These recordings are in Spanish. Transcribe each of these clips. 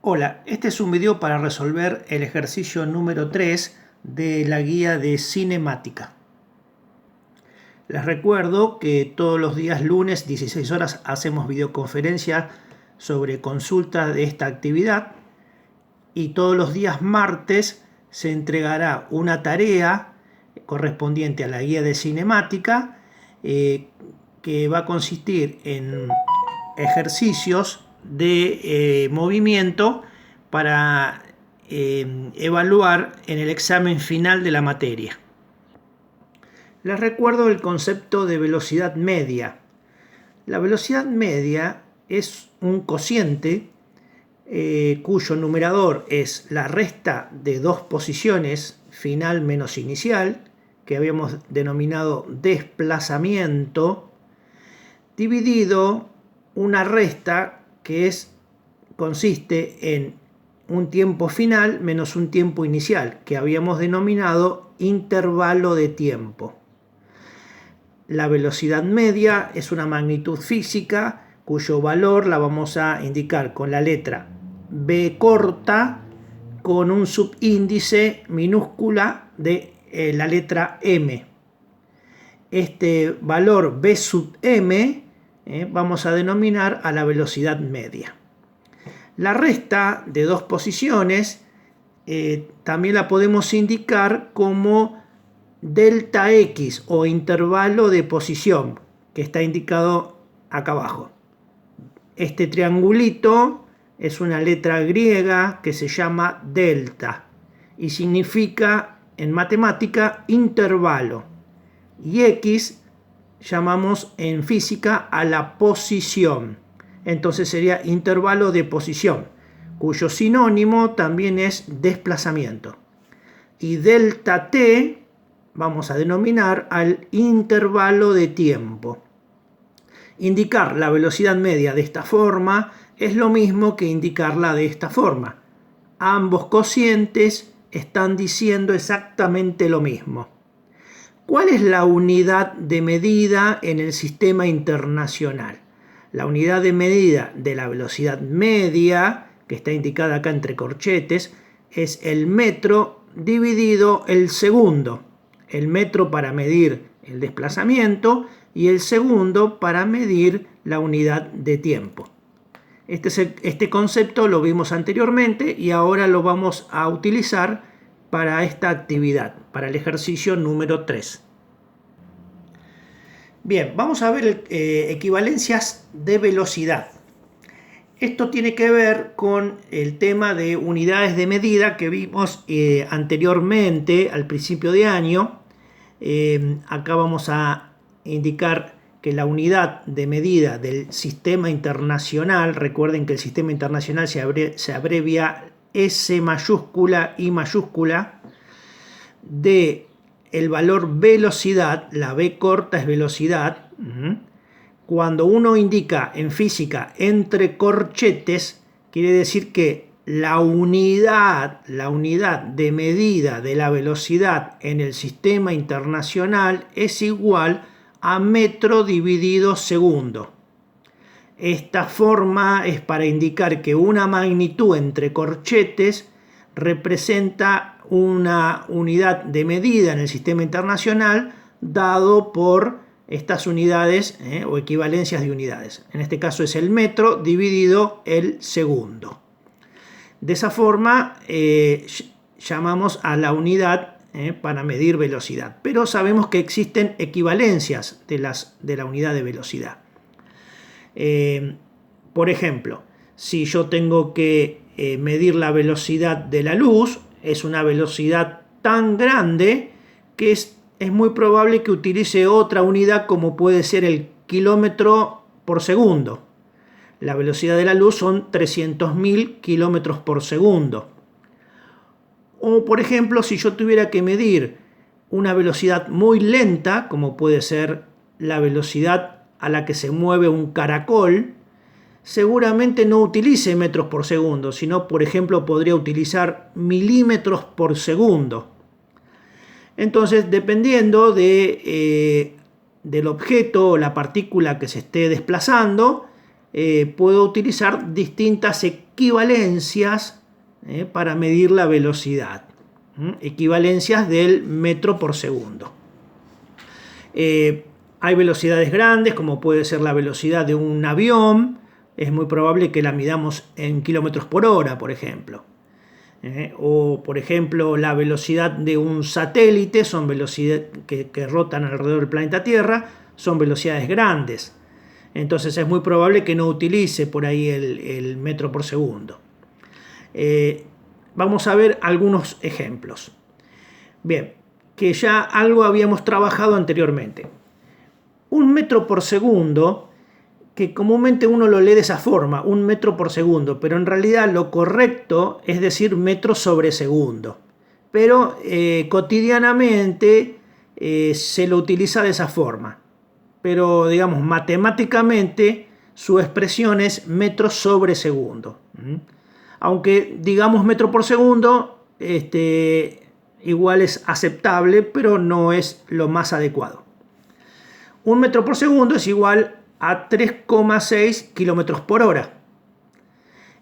Hola, este es un video para resolver el ejercicio número 3 de la guía de cinemática. Les recuerdo que todos los días lunes 16 horas hacemos videoconferencia sobre consulta de esta actividad y todos los días martes se entregará una tarea correspondiente a la guía de cinemática que va a consistir en ejercicios de movimiento para evaluar en el examen final de la materia. Les recuerdo el concepto de velocidad media. La velocidad media es un cociente cuyo numerador es la resta de dos posiciones, final menos inicial, que habíamos denominado desplazamiento, dividido una resta que consiste en un tiempo final menos un tiempo inicial, que habíamos denominado intervalo de tiempo. La velocidad media es una magnitud física cuyo valor la vamos a indicar con la letra B corta con un subíndice minúscula de la letra M. Este valor B sub M vamos a denominar a la velocidad media. La resta de dos posiciones también la podemos indicar como delta X o intervalo de posición, que está indicado acá abajo. Este triangulito es una letra griega que se llama delta y significa en matemática intervalo, y X llamamos en física a la posición. Entonces sería intervalo de posición, cuyo sinónimo también es desplazamiento. Y delta T vamos a denominar al intervalo de tiempo. Indicar la velocidad media de esta forma es lo mismo que indicarla de esta forma. Ambos cocientes están diciendo exactamente lo mismo. ¿Cuál es la unidad de medida en el sistema internacional? La unidad de medida de la velocidad media, que está indicada acá entre corchetes, es el metro dividido el segundo. El metro para medir el desplazamiento y el segundo para medir la unidad de tiempo. Este concepto lo vimos anteriormente y ahora lo vamos a utilizar para esta actividad, para el ejercicio número 3. Bien, vamos a ver equivalencias de velocidad. Esto tiene que ver con el tema de unidades de medida que vimos anteriormente al principio de año. Acá vamos a indicar que la unidad de medida del sistema internacional, recuerden que el sistema internacional se abrevia S mayúscula y mayúscula, de el valor velocidad, la B corta es velocidad. Cuando uno indica en física entre corchetes, quiere decir que la unidad de medida de la velocidad en el sistema internacional es igual a metro dividido segundo. Esta forma es para indicar que una magnitud entre corchetes representa una unidad de medida en el sistema internacional dado por estas unidades o equivalencias de unidades. En este caso es el metro dividido el segundo. De esa forma llamamos a la unidad para medir velocidad. Pero sabemos que existen equivalencias de la unidad de velocidad. Por ejemplo, si yo tengo que medir la velocidad de la luz, es una velocidad tan grande que es muy probable que utilice otra unidad como puede ser el kilómetro por segundo. La velocidad de la luz son 300.000 kilómetros por segundo. O por ejemplo, si yo tuviera que medir una velocidad muy lenta, como puede ser la velocidad a la que se mueve un caracol, seguramente no utilice metros por segundo, sino por ejemplo podría utilizar milímetros por segundo. Entonces, dependiendo del objeto o la partícula que se esté desplazando, puedo utilizar distintas equivalencias para medir la velocidad. Equivalencias del metro por segundo. Hay velocidades grandes, como puede ser la velocidad de un avión. Es muy probable que la midamos en kilómetros por hora, por ejemplo. O, por ejemplo, la velocidad de un satélite, son velocidades que rotan alrededor del planeta Tierra, son velocidades grandes. Entonces es muy probable que no utilice por ahí el metro por segundo. Vamos a ver algunos ejemplos. Bien, que ya algo habíamos trabajado anteriormente. Un metro por segundo, que comúnmente uno lo lee de esa forma, un metro por segundo, pero en realidad lo correcto es decir metro sobre segundo. Pero cotidianamente se lo utiliza de esa forma. Pero digamos, matemáticamente su expresión es metro sobre segundo. Aunque digamos metro por segundo, igual es aceptable, pero no es lo más adecuado. Un metro por segundo es igual a 3,6 kilómetros por hora.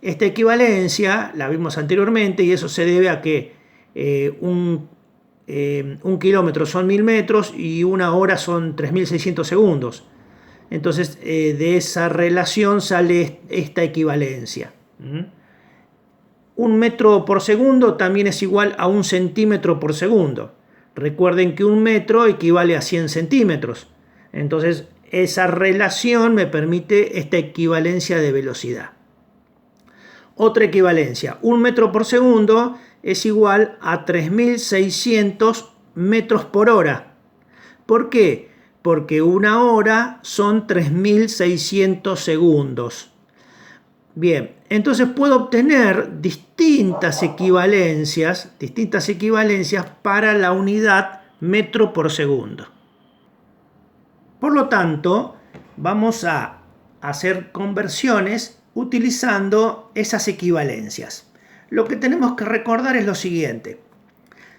Esta equivalencia la vimos anteriormente y eso se debe a que un kilómetro son 1000 metros y una hora son 3600 segundos. Entonces de esa relación sale esta equivalencia. Un metro por segundo también es igual a un centímetro por segundo. Recuerden que un metro equivale a 100 centímetros. Entonces esa relación me permite esta equivalencia de velocidad. Otra equivalencia, un metro por segundo es igual a 3600 metros por hora. ¿Por qué? Porque una hora son 3600 segundos. Bien, entonces puedo obtener distintas equivalencias para la unidad metro por segundo. Por lo tanto, vamos a hacer conversiones utilizando esas equivalencias. Lo que tenemos que recordar es lo siguiente.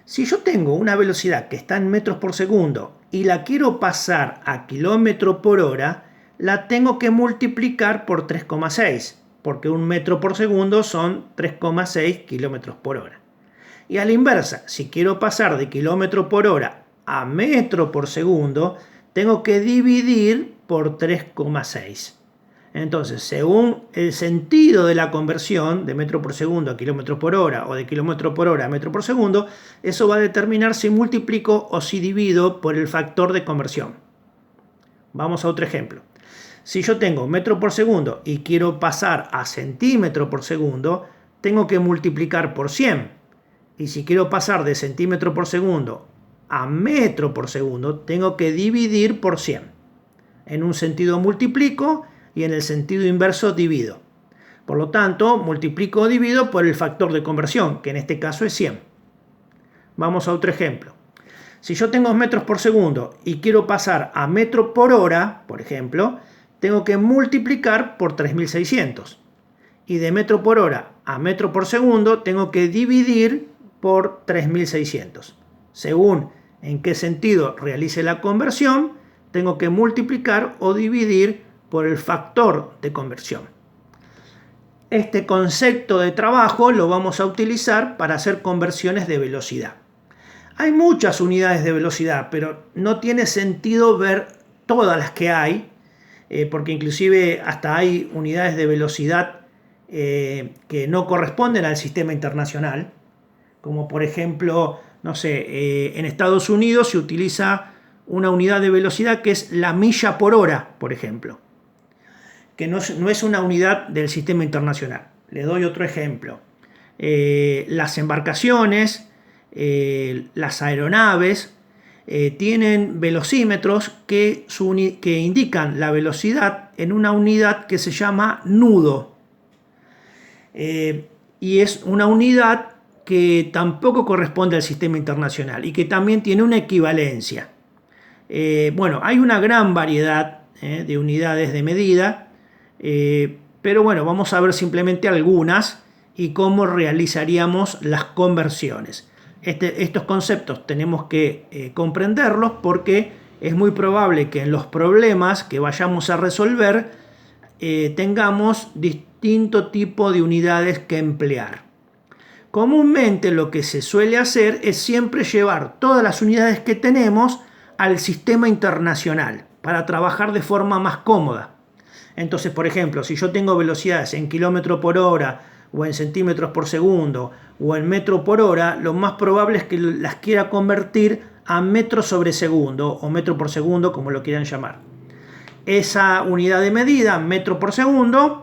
Si yo tengo una velocidad que está en metros por segundo y la quiero pasar a kilómetro por hora, la tengo que multiplicar por 3,6, porque un metro por segundo son 3,6 kilómetros por hora. Y a la inversa, si quiero pasar de kilómetro por hora a metro por segundo, tengo que dividir por 3,6. Entonces, según el sentido de la conversión de metro por segundo a kilómetro por hora o de kilómetro por hora a metro por segundo, eso va a determinar si multiplico o si divido por el factor de conversión. Vamos a otro ejemplo. Si yo tengo metro por segundo y quiero pasar a centímetro por segundo, tengo que multiplicar por 100. Y si quiero pasar de centímetro por segundo a metro por segundo, tengo que dividir por 100. En un sentido multiplico y en el sentido inverso divido. Por lo tanto, multiplico o divido por el factor de conversión, que en este caso es 100. Vamos a otro ejemplo. Si yo tengo metros por segundo y quiero pasar a metro por hora, por ejemplo, tengo que multiplicar por 3600. Y de metro por hora a metro por segundo tengo que dividir por 3600. Según en qué sentido realice la conversión, tengo que multiplicar o dividir por el factor de conversión. Este concepto de trabajo lo vamos a utilizar para hacer conversiones de velocidad. Hay muchas unidades de velocidad, pero no tiene sentido ver todas las que hay, porque inclusive hasta hay unidades de velocidad que no corresponden al sistema internacional, como por ejemplo, no sé, en Estados Unidos se utiliza una unidad de velocidad que es la milla por hora, por ejemplo, que no es una unidad del sistema internacional. Les doy otro ejemplo. Las embarcaciones, las aeronaves, tienen velocímetros que indican la velocidad en una unidad que se llama nudo. Y es una unidad que tampoco corresponde al sistema internacional y que también tiene una equivalencia. Bueno, hay una gran variedad de unidades de medida, pero bueno, vamos a ver simplemente algunas y cómo realizaríamos las conversiones. Estos conceptos tenemos que comprenderlos porque es muy probable que en los problemas que vayamos a resolver tengamos distinto tipo de unidades que emplear. Comúnmente lo que se suele hacer es siempre llevar todas las unidades que tenemos al sistema internacional para trabajar de forma más cómoda. Entonces, por ejemplo, si yo tengo velocidades en kilómetro por hora o en centímetros por segundo o en metro por hora, lo más probable es que las quiera convertir a metro sobre segundo o metro por segundo, como lo quieran llamar. Esa unidad de medida, metro por segundo,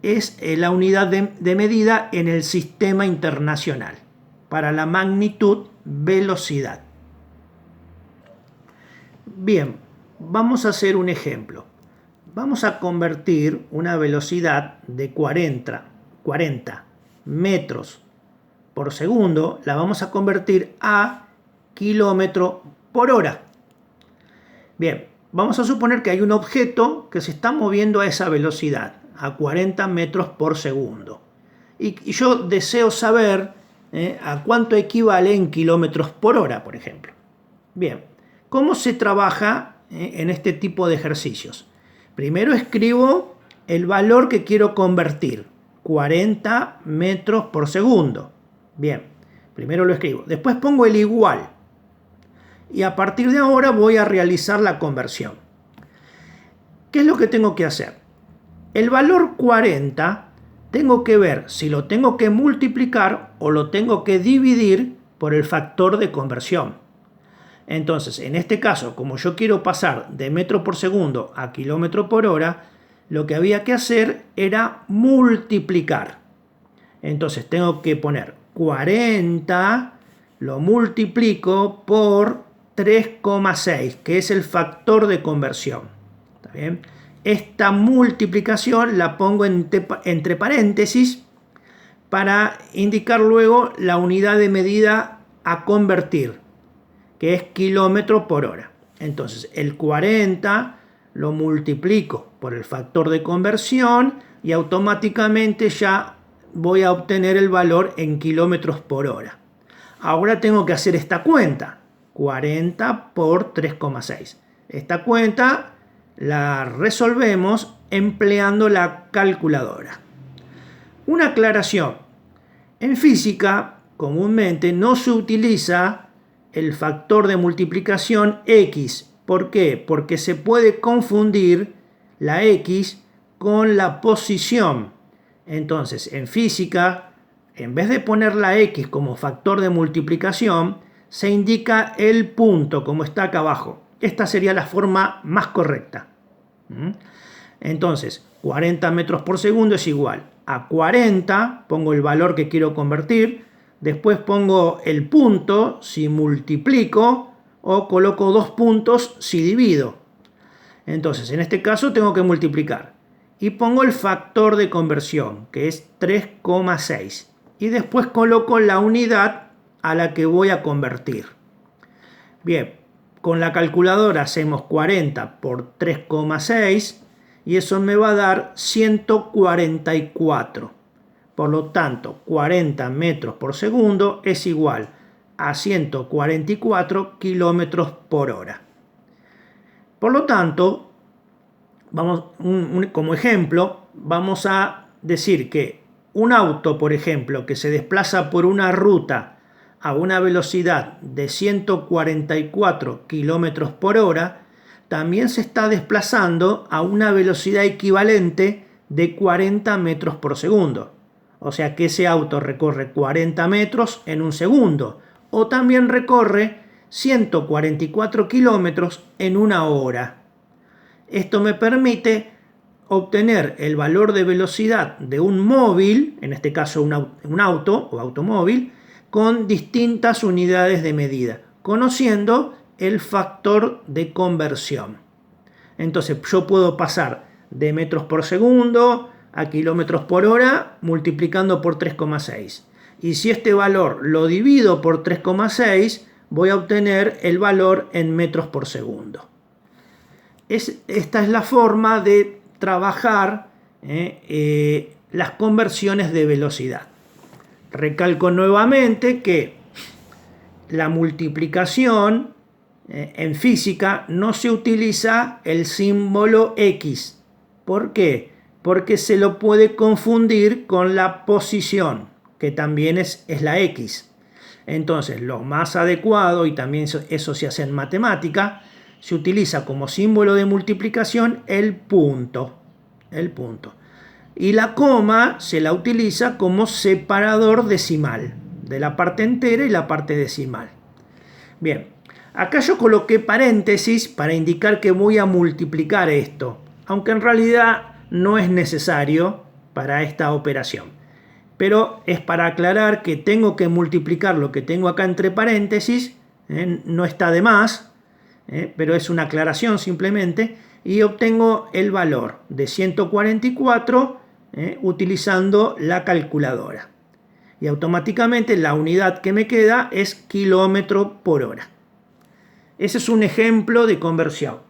es la unidad de medida en el sistema internacional para la magnitud velocidad. Bien, vamos a hacer un ejemplo. Vamos a convertir una velocidad de 40 metros por segundo, la vamos a convertir a kilómetro por hora. Bien, vamos a suponer que hay un objeto que se está moviendo a esa velocidad, a 40 metros por segundo. Y yo deseo saber a cuánto equivale en kilómetros por hora, por ejemplo. Bien, ¿cómo se trabaja en este tipo de ejercicios? Primero escribo el valor que quiero convertir, 40 metros por segundo. Bien, primero lo escribo. Después pongo el igual. Y a partir de ahora voy a realizar la conversión. ¿Qué es lo que tengo que hacer? El valor 40 tengo que ver si lo tengo que multiplicar o lo tengo que dividir por el factor de conversión. Entonces, en este caso, como yo quiero pasar de metro por segundo a kilómetro por hora, lo que había que hacer era multiplicar. Entonces tengo que poner 40, lo multiplico por 3,6, que es el factor de conversión. ¿Está bien? Esta multiplicación la pongo entre paréntesis para indicar luego la unidad de medida a convertir, que es kilómetro por hora. Entonces el 40 lo multiplico por el factor de conversión y automáticamente ya voy a obtener el valor en kilómetros por hora. Ahora tengo que hacer esta cuenta, 40 por 3,6. Esta cuenta la resolvemos empleando la calculadora. Una aclaración. En física, comúnmente no se utiliza el factor de multiplicación X. ¿Por qué? Porque se puede confundir la X con la posición. Entonces, en física, en vez de poner la X como factor de multiplicación, se indica el punto, como está acá abajo. Esta sería la forma más correcta. Entonces, 40 metros por segundo es igual a 40, pongo el valor que quiero convertir, después pongo el punto si multiplico o coloco 2 puntos si divido. Entonces, en este caso tengo que multiplicar y pongo el factor de conversión, que es 3,6. Y después coloco la unidad a la que voy a convertir. Bien, con la calculadora hacemos 40 por 3,6 y eso me va a dar 144. Por lo tanto, 40 metros por segundo es igual a 144 kilómetros por hora. Por lo tanto, como ejemplo, vamos a decir que un auto, por ejemplo, que se desplaza por una ruta a una velocidad de 144 kilómetros por hora, también se está desplazando a una velocidad equivalente de 40 metros por segundo. O sea que ese auto recorre 40 metros en un segundo, o también recorre 144 kilómetros en una hora. Esto me permite obtener el valor de velocidad de un móvil, en este caso un auto o automóvil, con distintas unidades de medida, conociendo el factor de conversión. Entonces yo puedo pasar de metros por segundo a kilómetros por hora multiplicando por 3,6. Y si este valor lo divido por 3,6, voy a obtener el valor en metros por segundo. Esta es la forma de trabajar las conversiones de velocidad. Recalco nuevamente que la multiplicación en física no se utiliza el símbolo X. ¿Por qué? porque se lo puede confundir con la posición, que también es la X. Entonces, lo más adecuado, y también eso se hace en matemática, se utiliza como símbolo de multiplicación el punto. Y la coma se la utiliza como separador decimal de la parte entera y la parte decimal. Bien, acá yo coloqué paréntesis para indicar que voy a multiplicar esto, aunque en realidad no es necesario para esta operación. Pero es para aclarar que tengo que multiplicar lo que tengo acá entre paréntesis, no está de más, pero es una aclaración simplemente, y obtengo el valor de 144 utilizando la calculadora. Y automáticamente la unidad que me queda es kilómetro por hora. Ese es un ejemplo de conversión.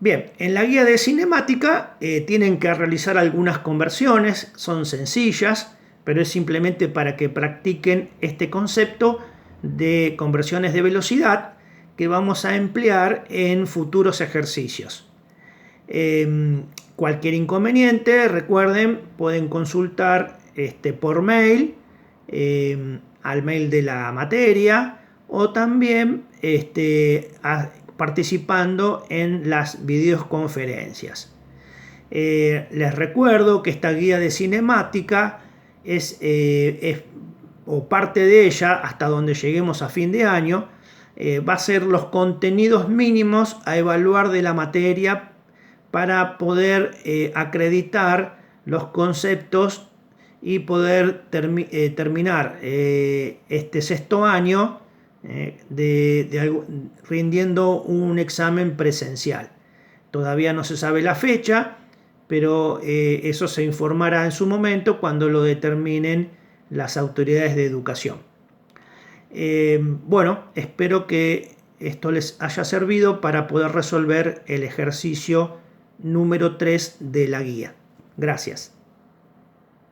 Bien, en la guía de cinemática tienen que realizar algunas conversiones, son sencillas, pero es simplemente para que practiquen este concepto de conversiones de velocidad que vamos a emplear en futuros ejercicios. Cualquier inconveniente, recuerden, pueden consultar por mail al mail de la materia o también participando en las videoconferencias. Les recuerdo que esta guía de cinemática o parte de ella, hasta donde lleguemos a fin de año, va a ser los contenidos mínimos a evaluar de la materia para poder acreditar los conceptos y poder terminar este sexto año rindiendo un examen presencial. Todavía no se sabe la fecha, pero eso se informará en su momento cuando lo determinen las autoridades de educación. Bueno, espero que esto les haya servido para poder resolver el ejercicio número 3 de la guía. Gracias.